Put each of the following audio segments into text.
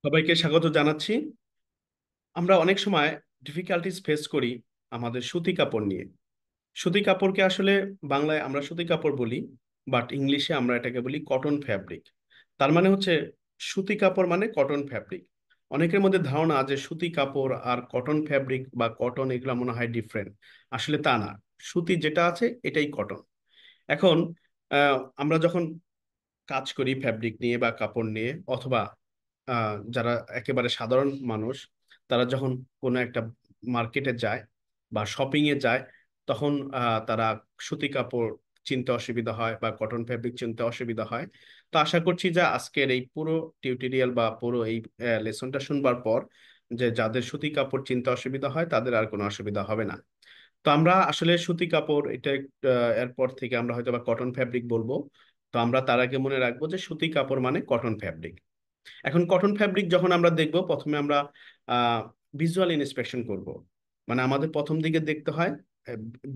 সবাইকে স্বাগত জানাচ্ছি। আমরা অনেক সময় ডিফিকাল্টিস ফেস করি আমাদের সুতি কাপড় নিয়ে। সুতি কাপড়কে আসলে বাংলায় আমরা সুতি কাপড় বলি, বাট ইংলিশে আমরা এটাকে বলি কটন ফ্যাব্রিক। তার মানে হচ্ছে সুতি কাপড় মানে কটন ফ্যাব্রিক। অনেকের মধ্যে ধারণা যে সুতি কাপড় আর কটন ফ্যাব্রিক বা কটন এগুলো মনে হয় ডিফারেন্ট। আসলে তা না। সুতি যেটা আছে এটাই কটন। এখন আমরা যখন কাজ করি ফ্যাব্রিক নিয়ে বা কাপড় নিয়ে, অথবা যারা একেবারে সাধারণ মানুষ, তারা যখন কোনো একটা মার্কেটে যায় বা শপিং এ যায়, তখন তারা সুতি কাপড় চিনতে অসুবিধা হয় বা কটন ফ্যাব্রিক চিনতে অসুবিধা হয়। তো আশা করছি যে আজকের এই পুরো টিউটোরিয়াল বা পুরো এই লেসনটা শুনবার পর যে যাদের সুতি কাপড় চিনতে অসুবিধা হয় তাদের আর কোনো অসুবিধা হবে না। তো আমরা আসলে সুতি কাপড় এটা এরপর থেকে আমরা হয়তো বা কটন ফ্যাব্রিক বলবো। তো আমরা তার আগে মনে রাখবো যে সুতি কাপড় মানে কটন ফ্যাব্রিক। এখন কটন ফ্যাব্রিক যখন আমরা দেখব, প্রথমে আমরা ভিজুয়াল ইন্সপেকশন করব। মানে আমাদের প্রথম দিকে দেখতে হয়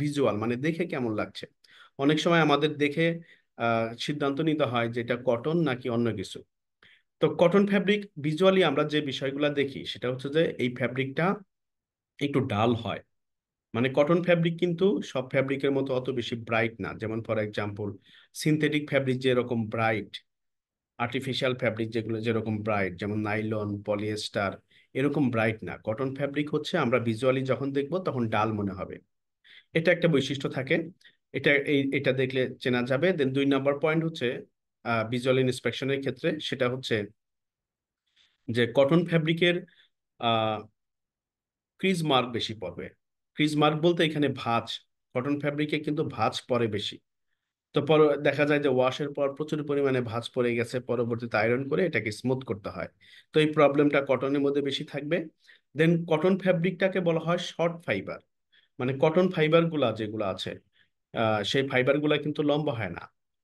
ভিজুয়াল, মানে দেখে কেমন লাগছে। অনেক সময় আমাদের দেখে সিদ্ধান্ত নিতে হয় যে এটা কটন নাকি অন্য কিছু। তো কটন ফ্যাব্রিক ভিজুয়ালি আমরা যে বিষয়গুলো দেখি সেটা হচ্ছে যে এই ফ্যাব্রিকটা একটু ডাল হয়। মানে কটন ফ্যাব্রিক কিন্তু সব ফ্যাব্রিকের মতো অত বেশি ব্রাইট না। যেমন ফর এক্সাম্পল সিনথেটিক ফ্যাব্রিক যেরকম ব্রাইট, আর্টিফিশিয়াল ফ্যাব্রিক যেগুলো যেরকম ব্রাইট, যেমন নাইলন, পলিয়েস্টার, এরকম ব্রাইট না। কটন ফ্যাব্রিক হচ্ছে আমরা ভিজুয়ালি যখন দেখব তখন ডাল মনে হবে। এটা একটা বৈশিষ্ট্য থাকে। এটা দেখলে চেনা যাবে। দেন 2 নম্বর পয়েন্ট হচ্ছে ভিজুয়াল ইন্সপেকশনের ক্ষেত্রে, সেটা হচ্ছে যে কটন ফ্যাব্রিকের ক্রিজ মার্ক বেশি পড়বে। ক্রিজ মার্ক বলতে এখানে ভাঁজ। কটন ফ্যাব্রিকে কিন্তু ভাঁজ পড়ে বেশি। তো পর দেখা যায় যে ওয়াশের পর প্রচুর পরিমাণে ভাঁজ পড়ে গেছে, পরবর্তীতে আয়রন করে এটাকে স্মুথ করতে হয়। তো এই প্রবলেমটা কটনের মধ্যে বেশি থাকবে। দেন কটন ফ্যাব্রিকটাকে বলা হয় শর্ট ফাইবার। মানে কটন ফাইবার গুলা যেগুলো আছে, সেই ফাইবার গুলা কিন্তু লম্বা হয় না।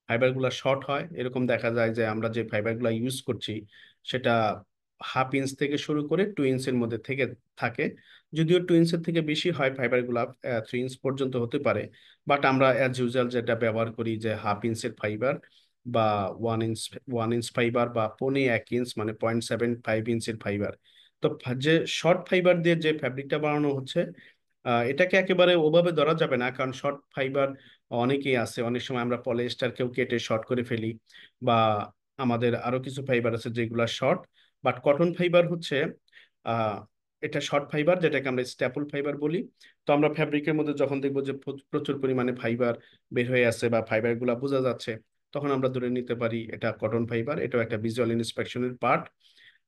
ফাইবার গুলা শর্ট হয়। এরকম দেখা যায় যে আমরা যে ফাইবার গুলা ইউজ করছি সেটা 1/2 ইঞ্চ থেকে শুরু করে 2 ইঞ্চের মধ্যে থেকে থাকে। যদিও 2 ইঞ্চের থেকে বেশি হয় ফাইবার গুলা, 3 ইঞ্চ পর্যন্ত হতে পারে। বাট আমরা অ্যাজ ইউজুয়াল যেটা ব্যবহার করি যে 1/2 ইঞ্চের ফাইবার বা 1 ইঞ্চ, 1 ইঞ্চ ফাইবার বা 1/4 ইঞ্চ, মানে 0.75 ইঞ্চের ফাইবার। তো যে শর্ট ফাইবার দিয়ে যে ফ্যাব্রিকটা বানানো হচ্ছে, এটাকে একেবারে ওভাবে ধরা যাবে না, কারণ শর্ট ফাইবার অনেকেই আছে। অনেক সময় আমরা পলিয়েস্টারকেও কেটে শর্ট করে ফেলি, বা আমাদের আরো কিছু ফাইবার আছে যেগুলা শর্ট। বাট কটন ফাইবার হচ্ছে আহ এটা শর্ট ফাইবার, যেটাকে আমরা স্ট্যাপল ফাইবার বলি। তো আমরা ফ্যাব্রিকের মধ্যে যখন দেখবো যে প্রচুর পরিমাণে ফাইবার বের হয়ে আছে বা ফাইবার গুলা বোঝা যাচ্ছে, তখন আমরা ধরে নিতে পারি এটা কটন ফাইবার। এটাও একটা ভিজুয়াল ইন্সপেকশনের পার্ট।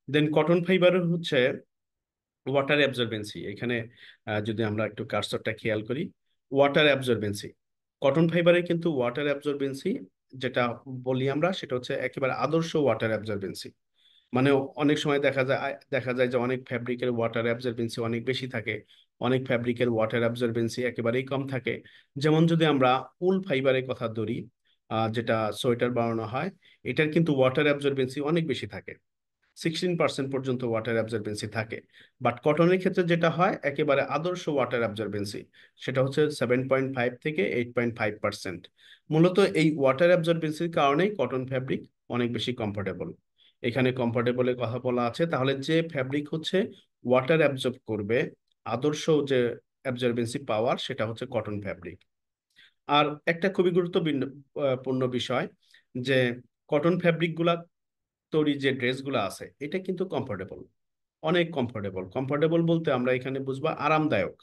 দেন কটন ফাইবার হচ্ছে ওয়াটার অ্যাবজর্বেন্সি। এখানে যদি আমরা একটু কার্সরটা খেয়াল করি, ওয়াটার অ্যাবজর্বেন্সি, কটন ফাইবারে কিন্তু ওয়াটার অ্যাবজর্বেন্সি যেটা বলি আমরা, সেটা হচ্ছে একেবারে আদর্শ ওয়াটার অ্যাবজর্বেন্সি। মানে অনেক সময় দেখা যায় যে অনেক ফ্যাব্রিকের ওয়াটার অ্যাবজর্বেন্সি অনেক বেশি থাকে, অনেক ফ্যাব্রিকের ওয়াটার অ্যাবজর্বেন্সি একেবারেই কম থাকে। যেমন যদি আমরা উল ফাইবারের কথা ধরি, যেটা সোয়েটার বানানো হয়, এটার কিন্তু ওয়াটার অ্যাবজর্বেন্সি অনেক বেশি থাকে। 16% পর্যন্ত ওয়াটার অ্যাবজর্বেন্সি থাকে। বাট কটনের ক্ষেত্রে যেটা হয় একেবারে আদর্শ ওয়াটার অ্যাবজর্বেন্সি, সেটা হচ্ছে 7.5 থেকে 8.5%। মূলত এই ওয়াটার অ্যাবজর্বেন্সির কারণেই কটন ফ্যাব্রিক অনেক বেশি কমফোর্টেবল। এখানে কমফোর্টেবলের কথা বলা আছে, তাহলে যে ফ্যাব্রিক হচ্ছে ওয়াটার অ্যাবজর্ব করবে, আদর্শ যে অ্যাবজর্বেন্সি পাওয়ার, সেটা হচ্ছে কটন ফ্যাব্রিক। আর একটা খুবই গুরুত্বপূর্ণ পূর্ণ বিষয়, যে কটন ফ্যাব্রিক গুলা তৈরি যে ড্রেসগুলো আছে এটা কিন্তু কমফোর্টেবল, অনেক কমফোর্টেবল। কমফোর্টেবল বলতে আমরা এখানে বুঝবো আরামদায়ক।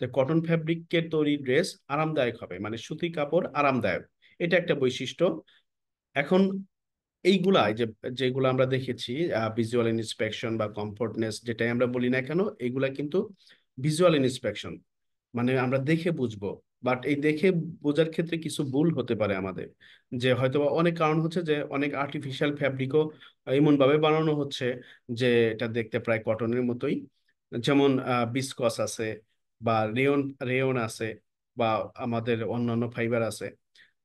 যে কটন ফ্যাব্রিকের তৈরি ড্রেস আরামদায়ক হবে, মানে সুতি কাপড় আরামদায়ক। এটা একটা বৈশিষ্ট্য। এখন এইগুলা যেগুলো আমরা দেখেছি, ভিজুয়াল ইন্সপেকশন বা কমফোর্টনেস যেটাই আমরা বলি না কেন, এগুলা কিন্তু ভিজুয়াল ইন্সপেকশন, মানে আমরা দেখে বুঝবো। বাট এই দেখে বোঝার ক্ষেত্রে কিছু ভুল হতে পারে আমাদের। যে হয়তো বা অনেক কারণ হচ্ছে যে অনেক আর্টিফিশিয়াল ফ্যাব্রিকও এমন ভাবে বানানো হচ্ছে যে এটা দেখতে প্রায় কটনের মতোই। যেমন বিসকস আছে, বা রেয়ন রেয়ন আছে, বা আমাদের অন্যান্য ফাইবার আছে।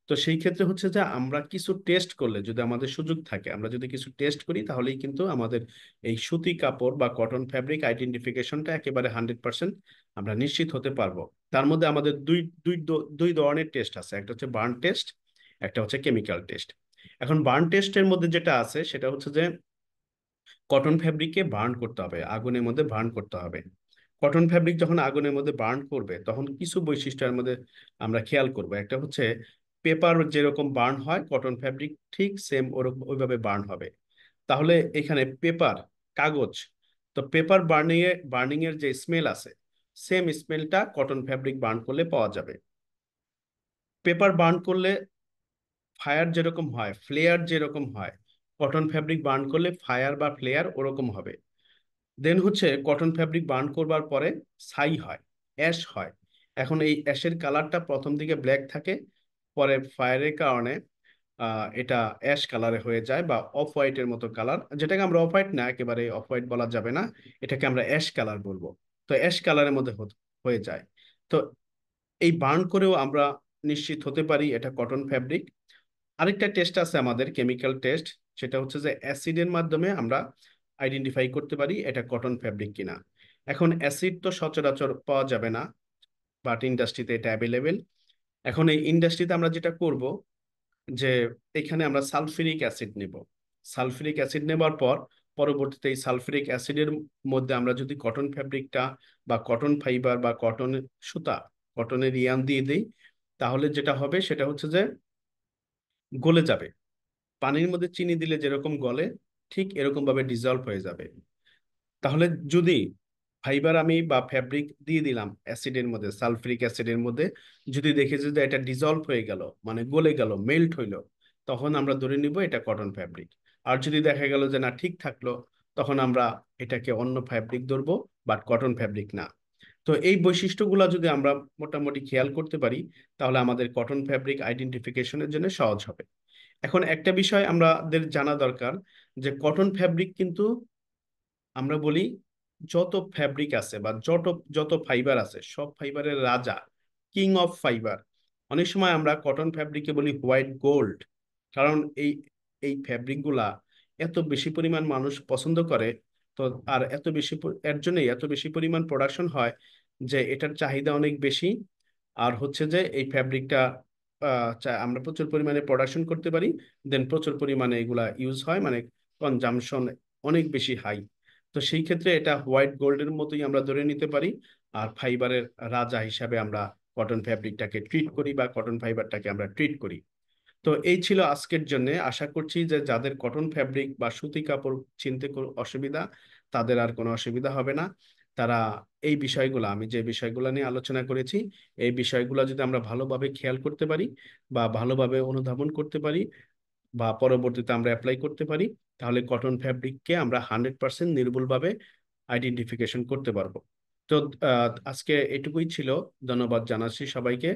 তো সেই ক্ষেত্রে হচ্ছে যে আমরা কিছু টেস্ট করলে, যদি আমাদের সুযোগ থাকে, আমরা যদি কিছু টেস্ট করি, তাহলেই কিন্তু আমাদের এই সুতি কাপড় বা কটন ফ্যাব্রিক আইডেন্টিফিকেশনটা একেবারে 100% আমরা নিশ্চিত হতে পারবো। তার মধ্যে আমাদের দুই ধরনের টেস্ট আছে, একটা হচ্ছে বার্ন টেস্ট, একটা হচ্ছে কেমিক্যাল টেস্ট। এখন বার্ন টেস্টের মধ্যে যেটা আছে সেটা হচ্ছে যে কটন ফ্যাব্রিককে বার্ন করতে হবে, আগুনের মধ্যে বার্ন করতে হবে। কটন ফ্যাব্রিক যখন আগুনের মধ্যে বার্ন করবে তখন কিছু বৈশিষ্ট্যের মধ্যে আমরা খেয়াল করব। একটা হচ্ছে পেপার যেরকম বার্ন হয় কটন ফ্যাব্রিক ঠিক সেম ওরকম ওইভাবে বার্ন হবে। তাহলে এখানে পেপার, কাগজ, তো পেপার বার্নিং এর যে স্মেল আছে সেম স্মেলটা কটন ফ্যাব্রিক বার্ন করলে পাওয়া যাবে। পেপার বার্ন করলে ফায়ার যেরকম হয়, ফ্লেয়ার যেরকম হয়, কটন ফ্যাব্রিক বার্ন করলে ফায়ার বা ফ্লেয়ার ওরকম হবে। দেন হচ্ছে কটন ফ্যাব্রিক বার্ন করবার পরে ছাই হয়, অ্যাশ হয়। এখন এই অ্যাশের কালারটা প্রথম দিকে ব্ল্যাক থাকে, পরে ফায়ারের কারণে এটা অ্যাশ কালারে হয়ে যায় বা অফ হোয়াইটের মতো কালার, যেটাকে আমরা অফ হোয়াইট না, একেবারে অফ হোয়াইট বলা যাবে না, এটাকে আমরা অ্যাশ কালার বলবো। তো অ্যাশ কালারের মধ্যে হয়ে যায়। তো এই বার্ন করেও আমরা নিশ্চিত হতে পারি এটা কটন ফ্যাব্রিক। আরেকটা টেস্ট আছে আমাদের, কেমিক্যাল টেস্ট, সেটা হচ্ছে যে অ্যাসিডের মাধ্যমে আমরা আইডেন্টিফাই করতে পারি এটা কটন ফ্যাব্রিক কিনা। এখন অ্যাসিড তো সচরাচর পাওয়া যাবে না, বাট ইন্ডাস্ট্রিতে এটা অ্যাভেলেবেল। এখন এই ইন্ডাস্ট্রিতে আমরা যেটা করব যে এখানে আমরা সালফিউরিক অ্যাসিড নেব। সালফিউরিক অ্যাসিড নেবার পর পরবর্তীতে এই সালফিউরিক অ্যাসিডের মধ্যে আমরা যদি কটন ফ্যাব্রিকটা বা কটন ফাইবার বা কটন সুতা, কটনের ইয়ান দিয়ে দিই, তাহলে যেটা হবে সেটা হচ্ছে যে গলে যাবে। পানির মধ্যে চিনি দিলে যেরকম গলে ঠিক এরকম ভাবে ডিজলভ হয়ে যাবে। তাহলে যদি ফাইবার আমি বা ফ্যাব্রিক দিয়ে দিলাম অ্যাসিডের মধ্যে, সালফিউরিক অ্যাসিডের মধ্যে, যদি দেখে যে এটা ডিজলভ হয়ে গেল মানে গলে গেল, মেল্ট হইলো, তখন আমরা ধরে নিব এটা কটন ফ্যাব্রিক। আর যদি দেখা গেল যে না ঠিক থাকলো, তখন আমরা এটাকে অন্য ফ্যাব্রিক ধরবো, বাট কটন ফ্যাব্রিক না। তো এই বৈশিষ্ট্যগুলো যদি আমরা মোটামুটি খেয়াল করতে পারি, তাহলে আমাদের কটন ফ্যাব্রিক আইডেন্টিফিকেশনের জন্য সহজ হবে। এখন একটা বিষয় আমাদের জানা দরকার, যে কটন ফ্যাব্রিক কিন্তু আমরা বলি যত ফ্যাব্রিক আছে বা যত যত ফাইবার আছে সব ফাইবারের রাজা, কিং অফ ফাইবার। অনেক সময় আমরা কটন ফ্যাব্রিককে বলি হোয়াইট গোল্ড, কারণ এই এই ফ্যাব্রিক গুলা এত বেশি পরিমাণ মানুষ পছন্দ করে। তো আর এত বেশি এর জন্যই এত বেশি পরিমাণ প্রোডাকশন হয় যে এটার চাহিদা অনেক বেশি। আর হচ্ছে যে এই ফ্যাব্রিকটা আমরা প্রচুর পরিমাণে প্রোডাকশন করতে পারি, দেন প্রচুর পরিমাণে এগুলা ইউজ হয়, মানে কনজামশন অনেক বেশি হাই। তো সেই ক্ষেত্রে এটা হোয়াইট গোল্ডের মতোই আমরা ধরে নিতে পারি। আর ফাইবারের রাজা হিসাবে আমরা কটন ফ্যাব্রিকটাকে ট্রিট করি বা কটন ফাইবারটাকে আমরা ট্রিট করি। তো এই ছিল আজকের জন্য। আশা করছি যে যাদের কটন ফ্যাব্রিক বা সুতি কাপড় চিনতে কোনো অসুবিধা, তাদের আর কোনো অসুবিধা হবে না। তারা এই বিষয়গুলো, আমি যে বিষয়গুলো নিয়ে আলোচনা করেছি, এই বিষয়গুলো যদি আমরা ভালোভাবে খেয়াল করতে পারি বা ভালোভাবে অনুধাবন করতে পারি বা পরবর্তীতে আমরা অ্যাপ্লাই করতে পারি, তাহলে কটন ফ্যাব্রিককে আমরা 100% নির্ভুলভাবে আইডেন্টিফিকেশন করতে পারবো। তো আজকে এটুকুই ছিল। ধন্যবাদ জানাচ্ছি সবাইকে।